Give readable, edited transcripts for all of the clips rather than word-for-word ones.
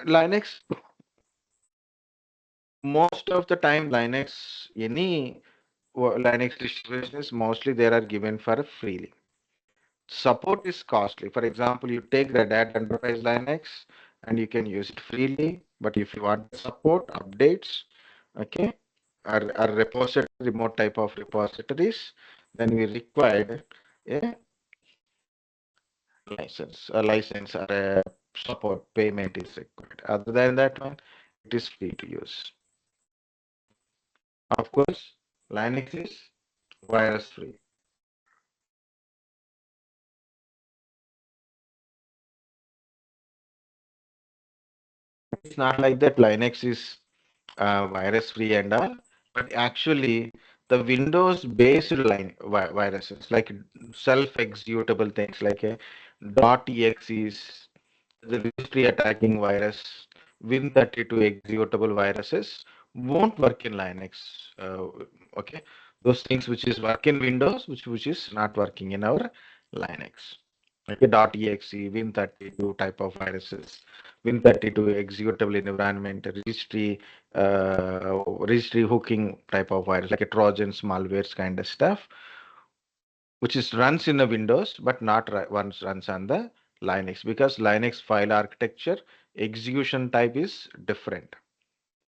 Linux, most of the time, Linux, any Linux distributions, mostly they are given for freely. Support is costly. For example, you take Red Hat Enterprise Linux and you can use it freely. But if you want support, updates, okay, or repository, remote type of repositories, then we required a license or a support payment is required. Other than that one, it is free to use. Of course, Linux is virus free. It's not like that Linux is virus free and all, but actually the Windows based viruses like self-executable things like a .exes, the registry attacking virus, Win32 executable viruses won't work in Linux. Okay, those things which is work in Windows, which is not working in our Linux. Okay, .exe, Win32 type of viruses, Win32 executable environment, registry hooking type of virus, like a Trojans, malwares kind of stuff, which is runs in the Windows, but not once runs on the Linux because Linux file architecture execution type is different.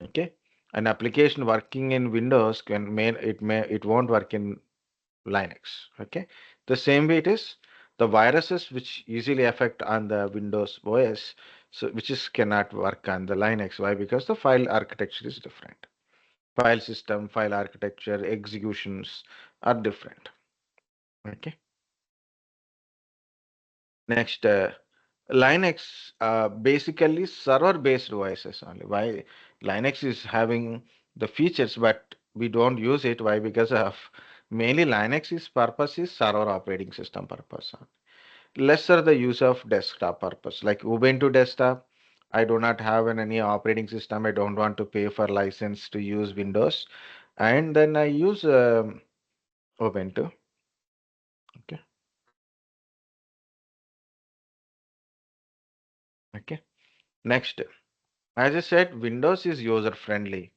Okay, an application working in Windows it won't work in Linux. Okay, the same way it is the viruses which easily affect on the Windows OS, so which is cannot work on the Linux. Why? Because the file architecture is different. File system, file architecture, executions are different. Okay. Next, Linux basically server-based OSs only. Why Linux is having the features, but we don't use it. Why? Because of mainly Linux's purpose is server operating system purpose. Lesser the use of desktop purpose. Like Ubuntu desktop, I do not have any operating system. I don't want to pay for license to use Windows, and then I use Ubuntu. Okay, okay. Next, as I said, Windows is user friendly.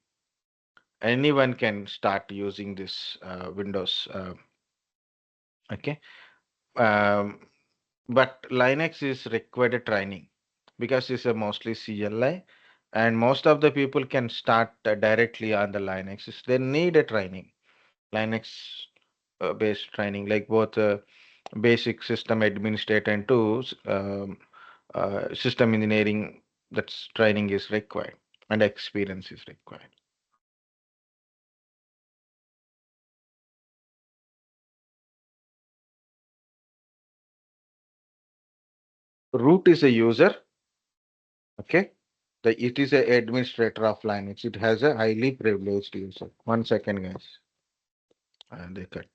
Anyone can start using this Windows. Okay, um, but Linux is required training because it's a mostly CLI, and most of the people can start directly on the Linux. They need a training, Linux based training, like both basic system administrator and tools, system engineering. That's training is required and experience is required. Root is a user. Okay. It is a administrator of Linux. It has a highly privileged user. 1 second, guys. And they cut.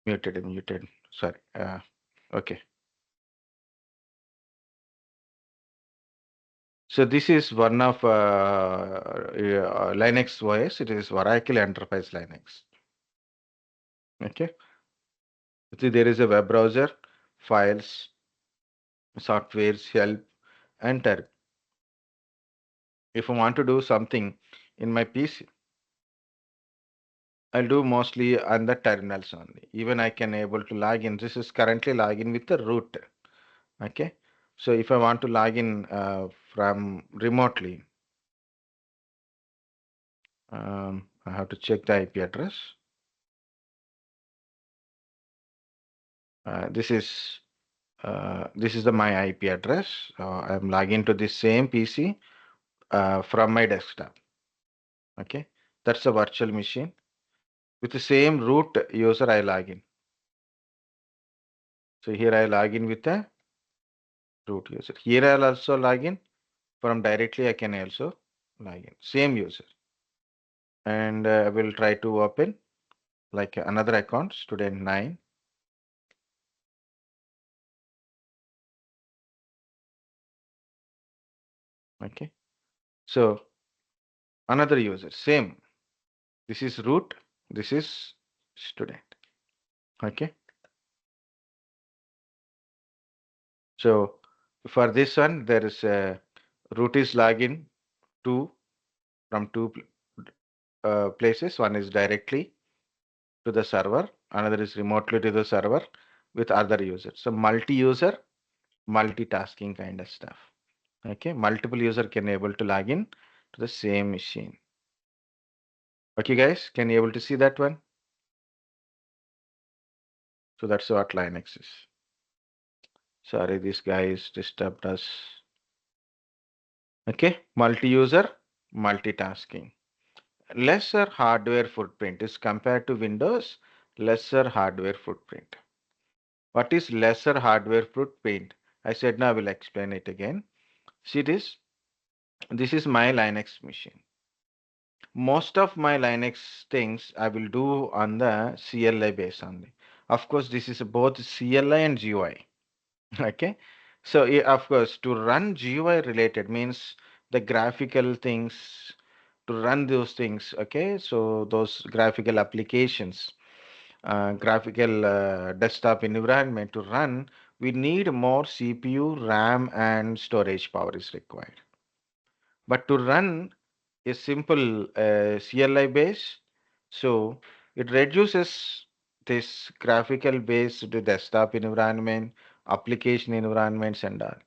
Muted. Sorry. Okay. So this is one of Linux OS. It is Oracle Enterprise Linux. Okay. See, there is a web browser, files, softwares, help, and terminal. If I want to do something in my PC, I'll do mostly on the terminals only. Even I can able to log in. This is currently login with the root. Okay. So if I want to log in from remotely, I have to check the IP address. This is the my IP address. I'm logging to the same PC from my desktop. Okay, that's a virtual machine with the same root user I log in. So here I log in with the root user. Here I'll also log in from directly. I can also log in same user, and I will try to open like another account, student 9. Okay, so another user, same. This is root. This is student. Okay. So for this one, there is a root is login two from two places. One is directly to the server, another is remotely to the server with other users. So multi-user, multitasking kind of stuff. Okay, multiple user can able to log in to the same machine. Okay, guys, can you able to see that one? So that's what Linux is. Sorry, this guy is disturbed us. Okay, multi-user, multitasking. Lesser hardware footprint is compared to Windows, lesser hardware footprint. What is lesser hardware footprint? I said now I will explain it again. See this is my Linux machine. Most of my Linux things I will do on the CLI base only. Of course, this is both CLI and GUI. Okay. So of course, to run GUI related means the graphical things, to run those things. Okay. So those graphical applications, graphical desktop environment to run, we need more CPU, RAM, and storage power is required. But to run a simple CLI base, so it reduces this graphical based desktop environment, application environments, and all.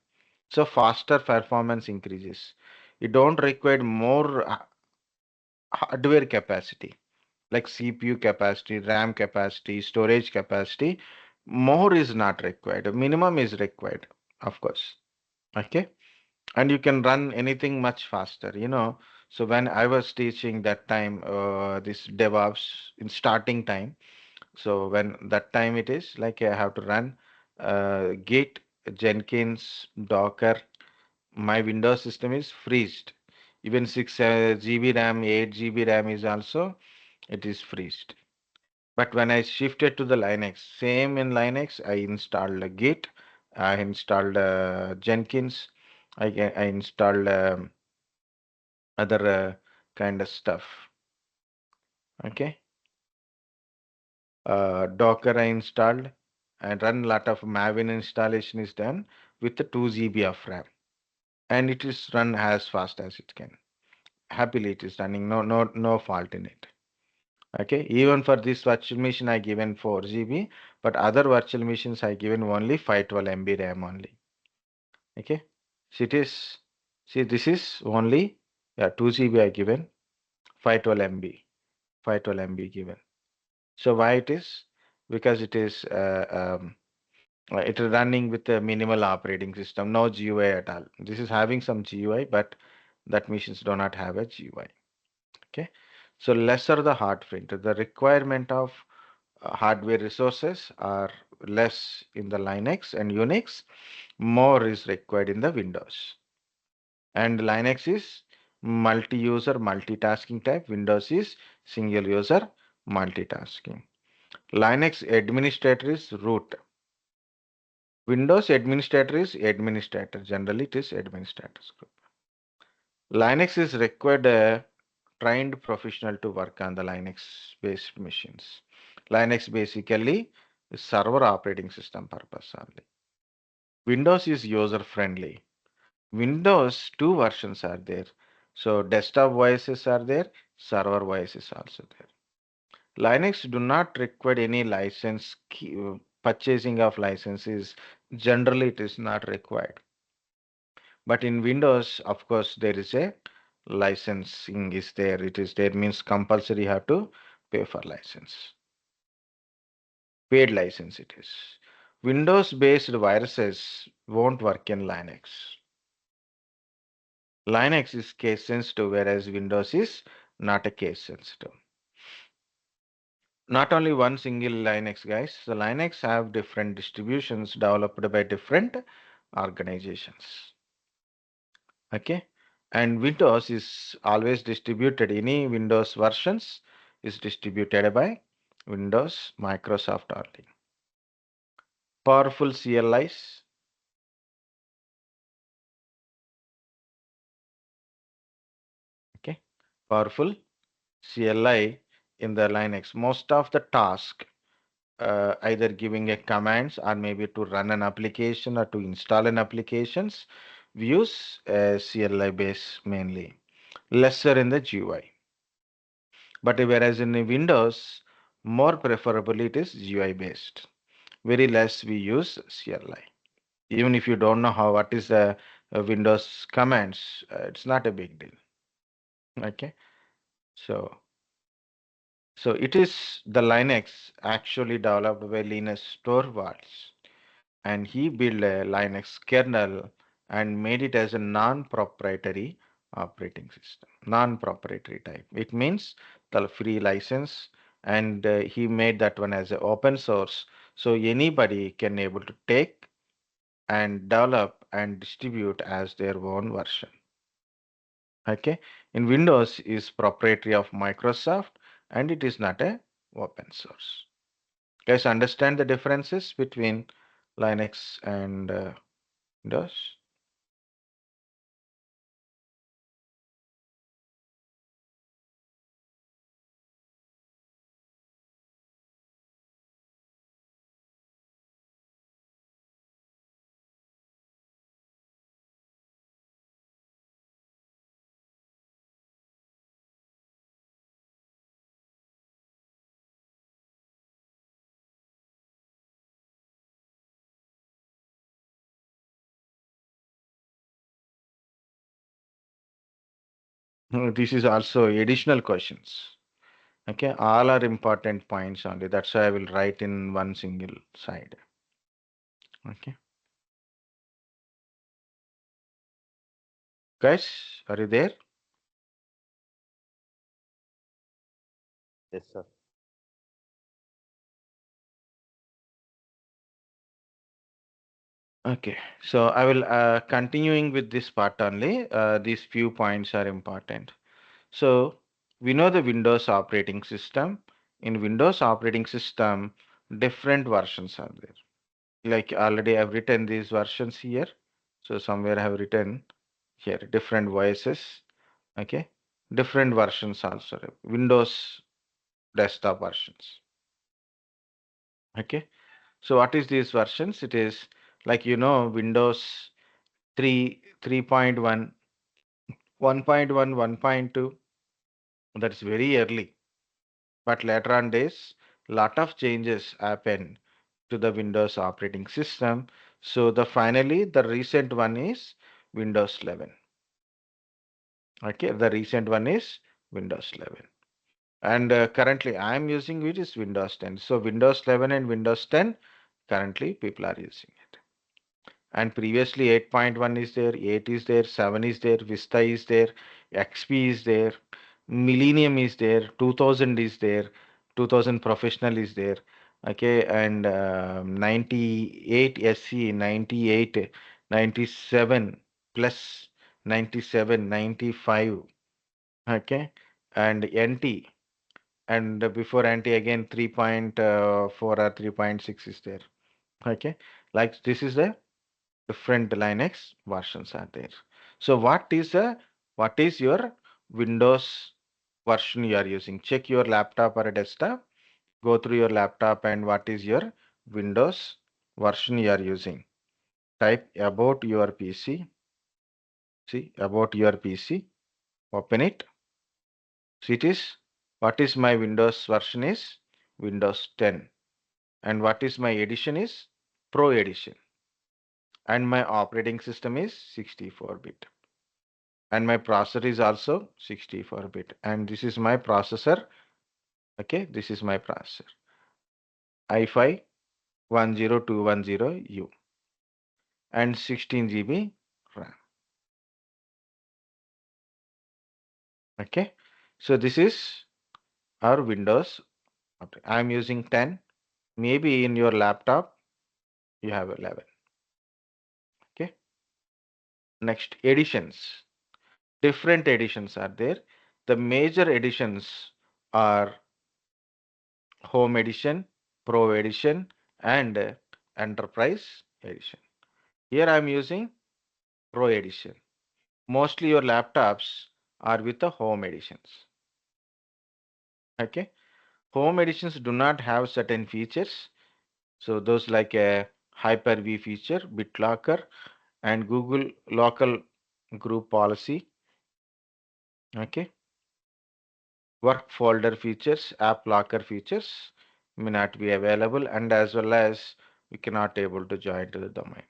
So faster performance increases. You don't require more hardware capacity like CPU capacity, RAM capacity, storage capacity. More is not required. Minimum is required, of course. Okay. And you can run anything much faster, So when I was teaching that time, this DevOps in starting time, so when that time it is like I have to run Git, Jenkins, Docker. My Windows system is freezed. Even 6 GB RAM, 8 GB RAM is also it is freezed. But when I shifted to the Linux, same in Linux, I installed Git, I installed Jenkins, I installed other kind of stuff. Okay, Docker I installed and run lot of Maven installation is done with the 2 GB of RAM, and it is run as fast as it can. Happily, it is running. No fault in it. Okay, even for this virtual machine, I given 4 GB, but other virtual machines I given only 512 MB RAM only. Okay, so it is, see, this is only 2 GB I given, 512 MB, 512 MB given. So why it is? Because it is running with a minimal operating system, no GUI at all. This is having some GUI, but that machines do not have a GUI. Okay, so lesser the footprint, the requirement of hardware resources are less in the Linux and Unix, more is required in the Windows. And Linux is multi-user, multitasking type. Windows is single user, multitasking. Linux administrator is root. Windows administrator is administrator. Generally, it is administrators group. Linux is required a trained professional to work on the Linux based machines. Linux basically is server operating system purpose only. Windows is user friendly. Windows two versions are there. So desktop OSs are there, server OS is also there. Linux do not require any license purchasing of licenses. Generally, it is not required. But in Windows, of course, there is a licensing is there. It is there means compulsory have to pay for license. Paid license it is. Windows-based viruses won't work in Linux. Linux is case sensitive, whereas Windows is not a case sensitive. Not only one single Linux, guys. The Linux have different distributions developed by different organizations. Okay, and Windows is always distributed. Any Windows versions is distributed by Windows Microsoft only. Powerful CLIs. Okay, powerful CLI in the Linux. Most of the task either giving a commands or maybe to run an application or to install an applications, we use CLI base mainly, lesser in the GUI. But whereas in the Windows, more preferably it is GUI based. Very less we use CLI. Even if you don't know how what is the Windows commands, it's not a big deal. Okay, so it is the Linux actually developed by Linus Torvalds, and he built a Linux kernel and made it as a non-proprietary operating system, non-proprietary type. It means the free license, and he made that one as an open source, so anybody can able to take and develop and distribute as their own version. Okay, in Windows is proprietary of Microsoft, and it is not a open source. Guys, understand the differences between Linux and Windows? This is also additional questions. Okay, all are important points only. That's why I will write in one single side. Okay, guys, are you there? Yes, sir. Okay, so I will continuing with this part only. These few points are important. So we know the Windows operating system. In Windows operating system, different versions are there. Like already I've written these versions here. So somewhere I have written here different voices. Okay, different versions also. Windows desktop versions. Okay, so what is these versions? It is like Windows 3, 3.1, 1.1, 1.2. That's very early. But later on days, lot of changes happen to the Windows operating system. So the recent one is Windows 11. Okay, the recent one is Windows 11. And currently I am using which is Windows 10. So Windows 11 and Windows 10 currently people are using it. And previously 8.1 is there, 8 is there, 7 is there, Vista is there, XP is there, Millennium is there, 2000 is there, 2000 Professional is there. Okay, and 98 SE, 98, 97 plus 97, 95. Okay, and NT and before anti again 3.4 or 3.6 is there. Okay, like this is the different Linux versions are there. So what is your Windows version you are using? Check your laptop or a desktop. Go through your laptop and what is your Windows version you are using. Type about your PC. See about your PC. Open it. See it is what is my Windows version is Windows 10, and what is my edition is Pro edition, and my operating system is 64-bit, and my processor is also 64-bit, and this is my processor. Okay, this is my processor i5 10210U and 16 GB RAM. Okay, so this is our Windows. I am using 10. Maybe in your laptop you have 11. Okay, next editions. Different editions are there. The major editions are Home Edition, Pro Edition, and Enterprise Edition. Here I am using Pro Edition. Mostly your laptops are with the Home Editions. Okay, Home Editions do not have certain features. So those like a Hyper-V feature, BitLocker, and Google Local Group Policy. Okay, work folder features, app locker features may not be available, and as well as we cannot able to join to the domain.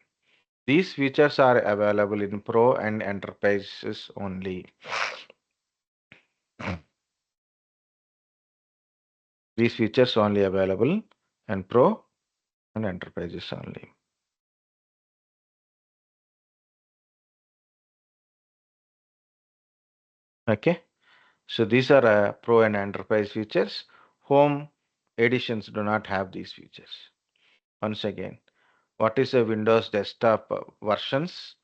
These features are available in Pro and Enterprises only. These features only available in Pro and Enterprises only. Okay, so these are Pro and Enterprise features. Home editions do not have these features. Once again, what is a Windows desktop versions?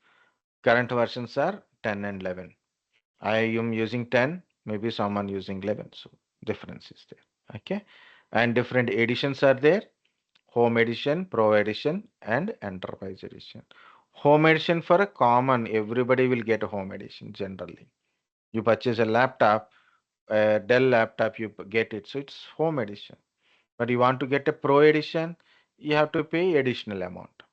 Current versions are 10 and 11. I am using 10, maybe someone using 11. So difference is there. Okay. And different editions are there. Home edition, Pro edition, and Enterprise edition. Home edition for a common, everybody will get a home edition generally. You purchase a laptop, a Dell laptop, you get it. So it's home edition. But you want to get a Pro edition, you have to pay additional amount.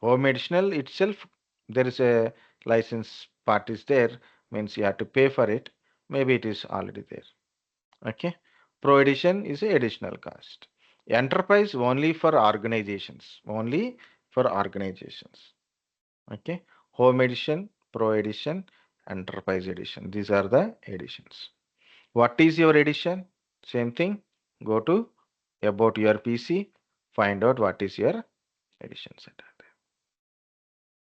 Home editional itself, there is a license part is there, means you have to pay for it. Maybe it is already there. Okay. Pro edition is a additional cost. Enterprise only for organizations. Only for organizations. Okay. Home edition, Pro edition, Enterprise edition. These are the editions. What is your edition? Same thing. Go to about your PC, find out what is your edition set.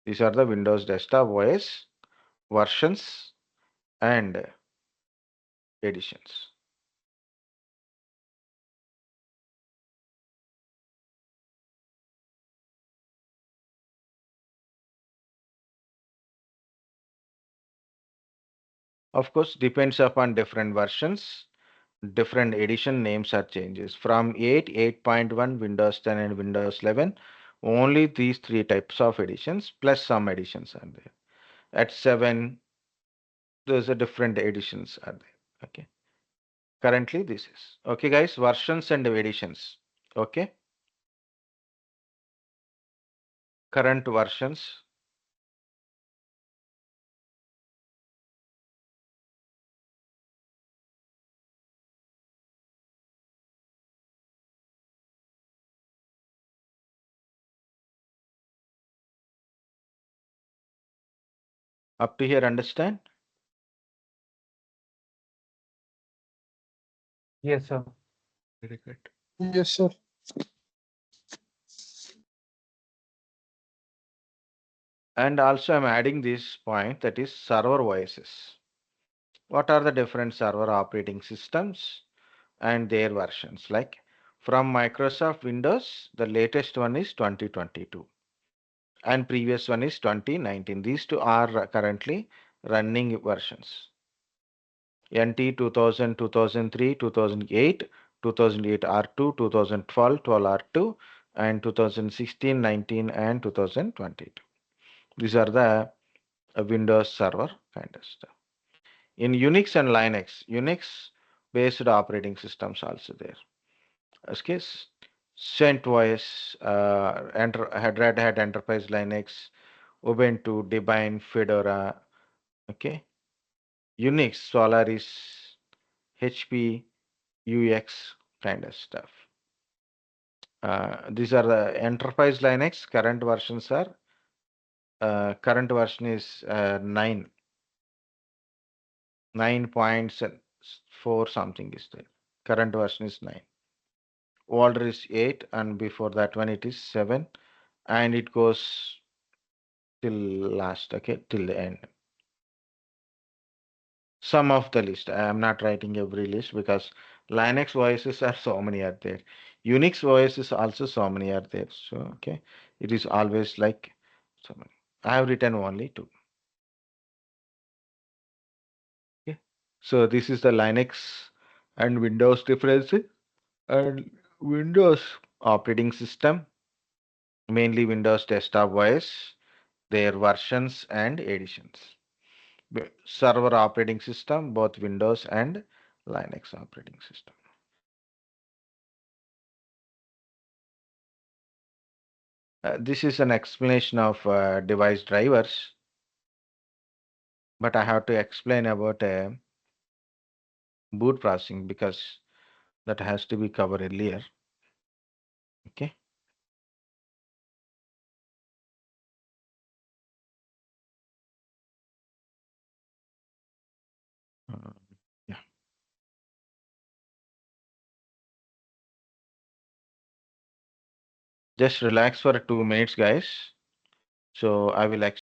These are the Windows Desktop OS versions and editions. Of course, depends upon different versions. Different edition names are changes. From 8, 8.1, Windows 10 and Windows 11, only these three types of editions plus some editions are there. At 7, there's a different editions are there. Okay. Currently this is. Okay guys, versions and editions. Okay. Current versions. Up to here, understand? Yes, sir. Very good. Yes, sir. And also I'm adding this point, that is server OSs. What are the different server operating systems and their versions? Like from Microsoft Windows, the latest one is 2022 and previous one is 2019. These two are currently running versions. NT 2000, 2003, 2008 2008 R2, 2012 R2, and 2016, 19, and 2022. These are the Windows Server kind of stuff. In Unix and Linux, Unix based operating systems also there. Okay, CentOS, Red Hat Enterprise Linux, Ubuntu, Debian, Fedora. Okay, Unix, Solaris, HP, UX kind of stuff. These are the enterprise Linux. Current version is 9.4 something is there. Current version is 9. Older is 8, and before that one it is 7, and it goes till last, okay, till the end. Some of the list. I am not writing every list because Linux voices are so many are there. Unix voices also so many are there. So okay, it is always like so many. I have written only 2. Okay. So this is the Linux and Windows difference. And Windows operating system, mainly Windows desktop OS, their versions and editions. Server operating system, both Windows and Linux operating system. This is an explanation of device drivers, but I have to explain about boot processing because that has to be covered earlier. Okay. Yeah. Just relax for 2 minutes, guys. So I will